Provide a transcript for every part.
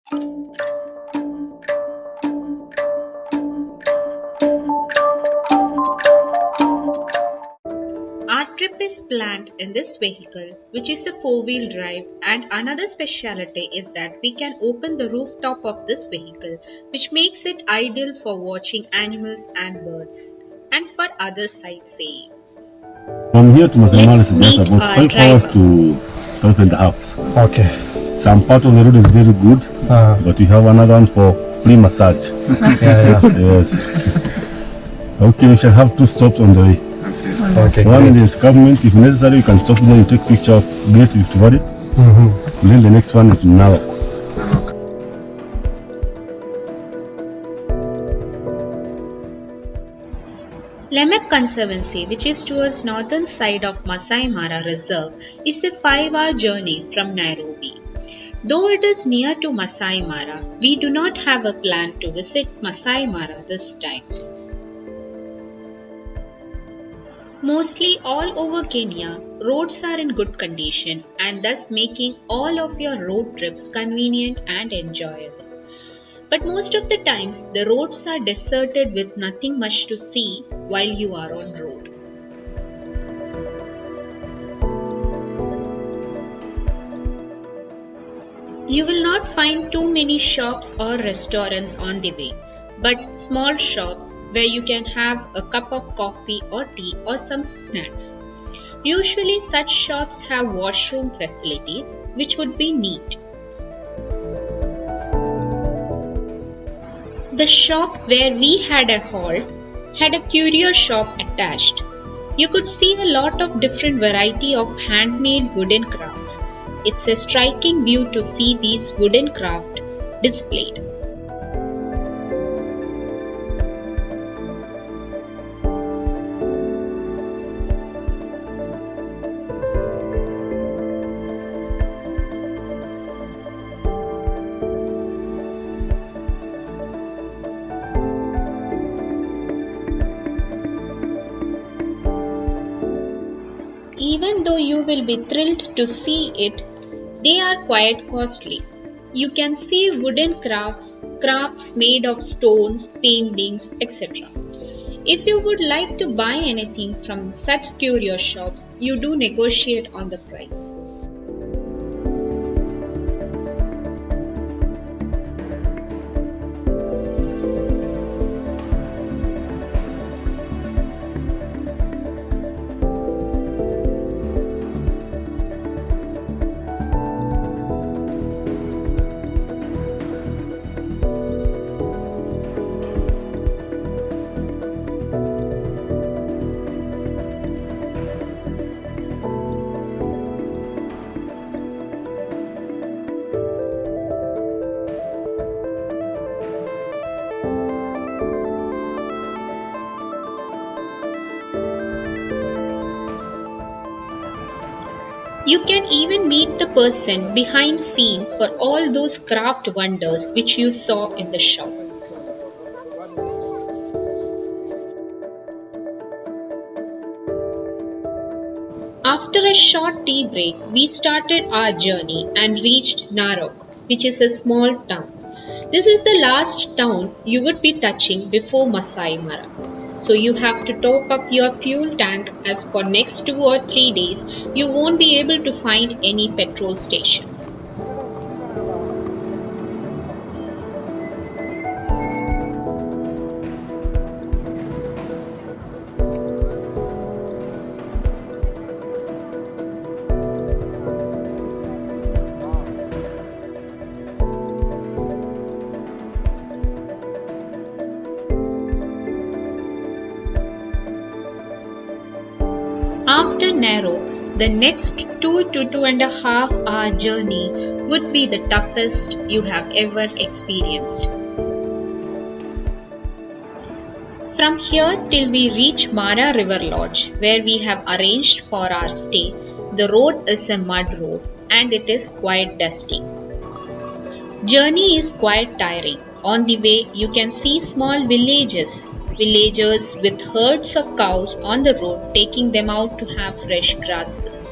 Our trip is planned in this vehicle, which is a four-wheel drive, and another speciality is that we can open the rooftop of this vehicle, which makes it ideal for watching animals and birds, and for other sightseeing. From here to Masaimara Let's is just meet about our 5 hours driver. to 5.5. Okay. Some part of the road is very good, but you have another one for free massage. Yeah. Yes. Okay, we shall have 2 stops on the way. Okay. One Great. is government. If necessary, you can stop there and take picture of Great Rift Valley. And then the next one is Narok. Lemak Conservancy, which is towards northern side of Masaimara Reserve, is a 5-hour journey from Nairobi. Though it is near to Masaimara, we do not have a plan to visit Masaimara this time. Mostly all over Kenya, roads are in good condition and thus making all of your road trips convenient and enjoyable. But most of the times, the roads are deserted with nothing much to see while you are on road. You will not find too many shops or restaurants on the way, but small shops where you can have a cup of coffee or tea or some snacks. Usually such shops have washroom facilities, which would be neat. The shop where we had a halt had a Curio shop attached. You could see a lot of different variety of handmade wooden crafts. It's a striking view to see these wooden craft displayed. Even though you will be thrilled to see it, they are quite costly. You can see wooden crafts made of stones, paintings, etc. If you would like to buy anything from such curio shops, you do negotiate on the price. You can even meet the person behind scene for all those craft wonders which you saw in the shop. After a short tea break, we started our journey and reached Narok, which is a small town. This is the last town you would be touching before Masaimara. So you have to top up your fuel tank, as for next 2 or 3 days you won't be able to find any petrol stations. After Narok, the next 2 to 2.5 hour journey would be the toughest you have ever experienced. From here till we reach Mara River Lodge, where we have arranged for our stay, the road is a mud road and it is quite dusty. Journey is quite tiring. On the way, you can see small villagers with herds of cows on the road, taking them out to have fresh grasses.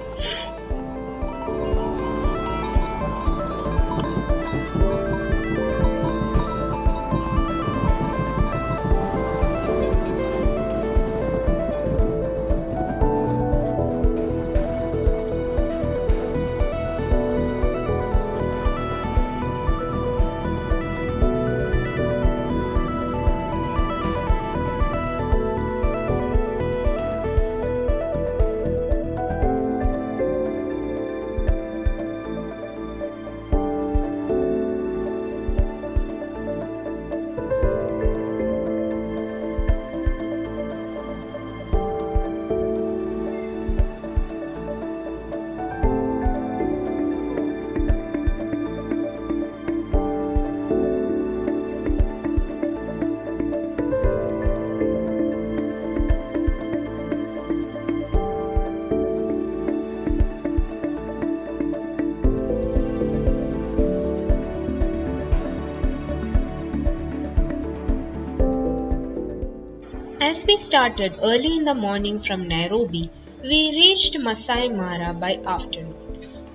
As we started early in the morning from Nairobi, we reached Masaimara by afternoon.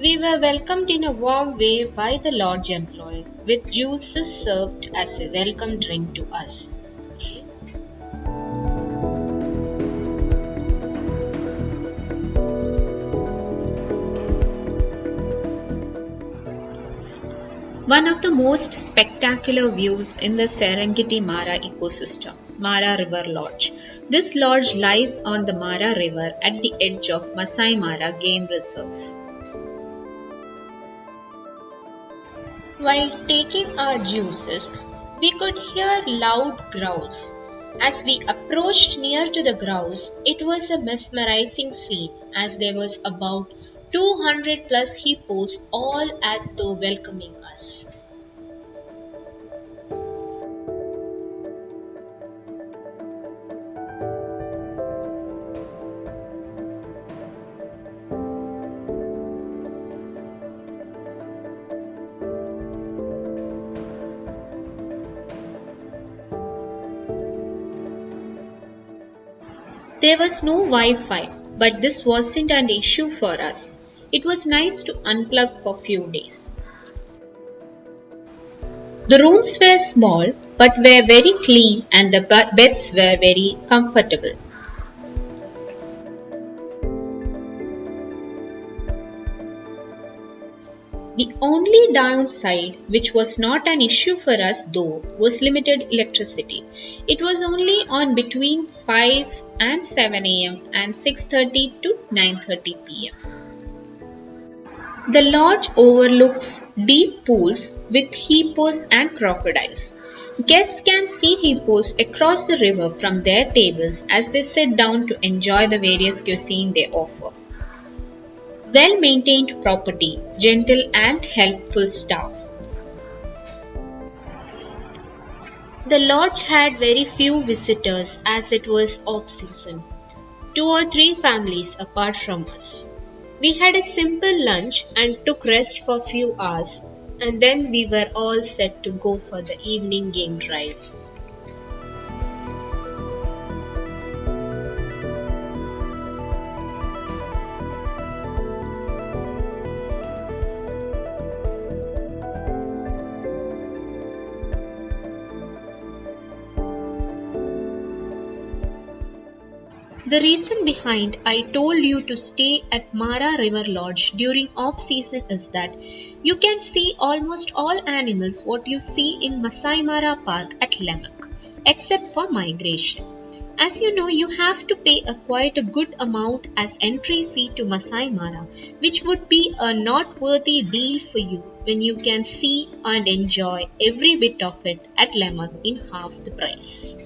We were welcomed in a warm way by the lodge employee, with juices served as a welcome drink to us. One of the most spectacular views in the Serengeti-Mara ecosystem, Mara River Lodge. This lodge lies on the Mara River at the edge of Masaimara Game Reserve. While taking our juices, we could hear loud growls. As we approached near to the growls, it was a mesmerizing scene as there was about 200 plus hippos all as though welcoming us. There was no Wi-Fi, but this wasn't an issue for us. It was nice to unplug for a few days. The rooms were small but were very clean and the beds were very comfortable. The only downside, which was not an issue for us though, was limited electricity. It was only on between 5 and 7 am and 6:30 to 9:30 pm. The lodge overlooks deep pools with hippos and crocodiles. Guests can see hippos across the river from their tables as they sit down to enjoy the various cuisine they offer. Well-maintained property, gentle and helpful staff. The lodge had very few visitors as it was off-season. 2 or 3 families apart from us. We had a simple lunch and took rest for a few hours, and then we were all set to go for the evening game drive. The reason behind I told you to stay at Mara River Lodge during off-season is that you can see almost all animals what you see in Masaimara Park at Lemak, except for migration. As you know, you have to pay quite a good amount as entry fee to Masaimara, which would be a not worthy deal for you when you can see and enjoy every bit of it at Lemak in half the price.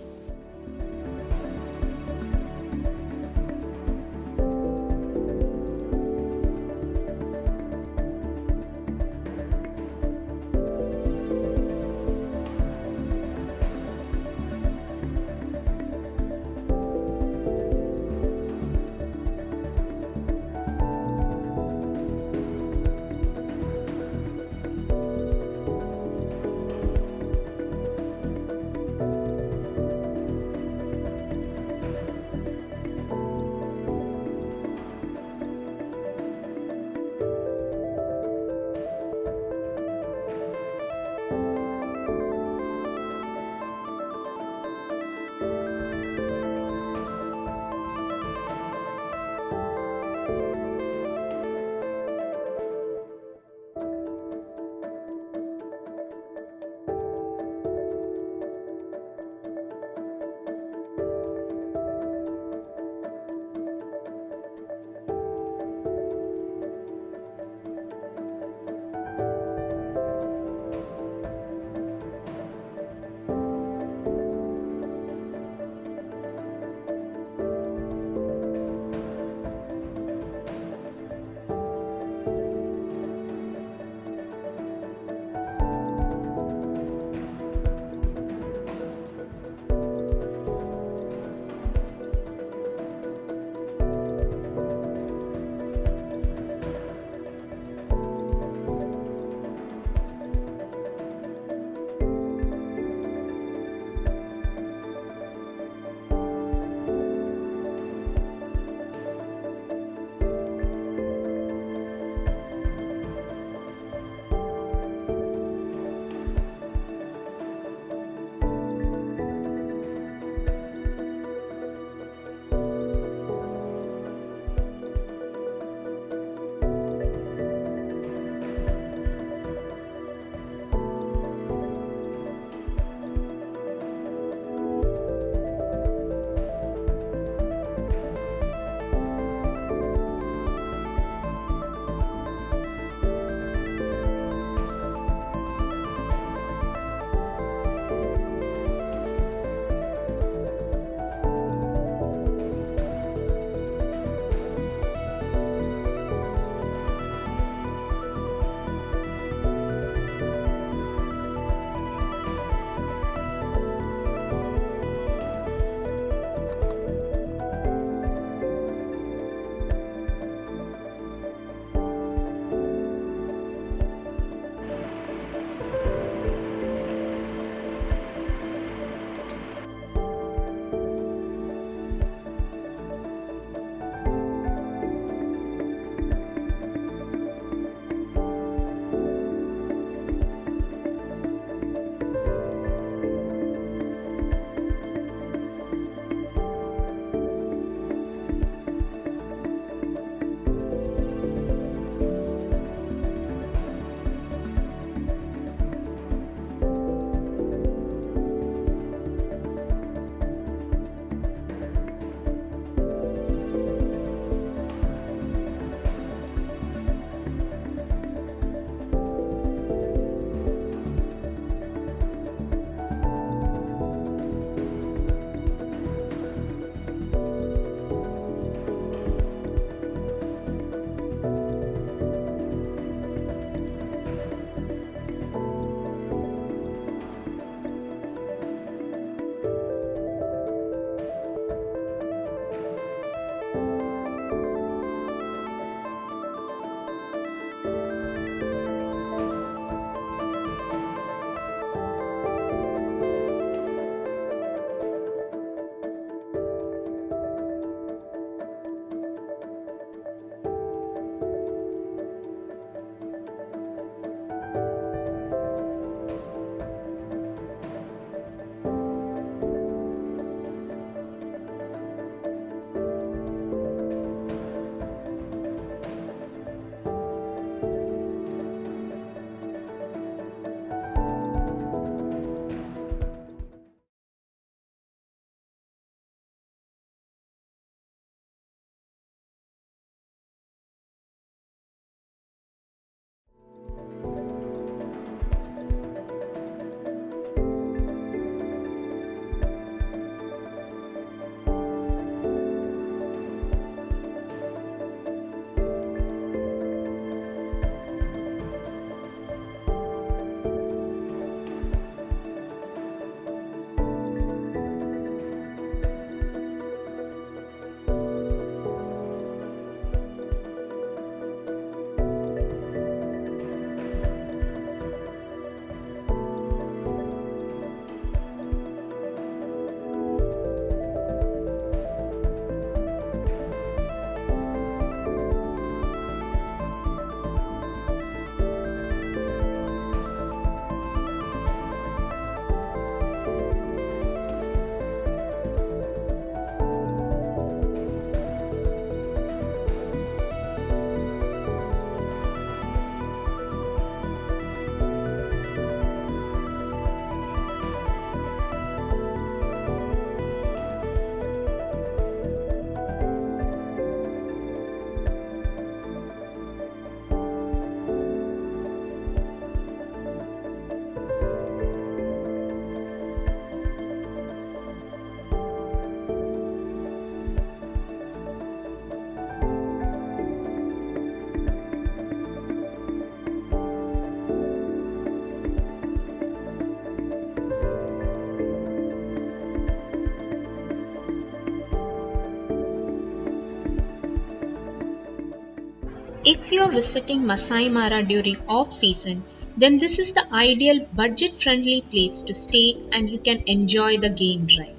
If you are visiting Masaimara during off-season, then this is the ideal budget-friendly place to stay and you can enjoy the game drive.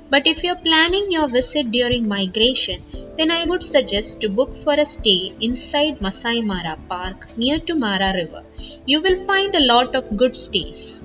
But if you're planning your visit during migration, then I would suggest to book for a stay inside Masaimara Park near to Mara River. You will find a lot of good stays.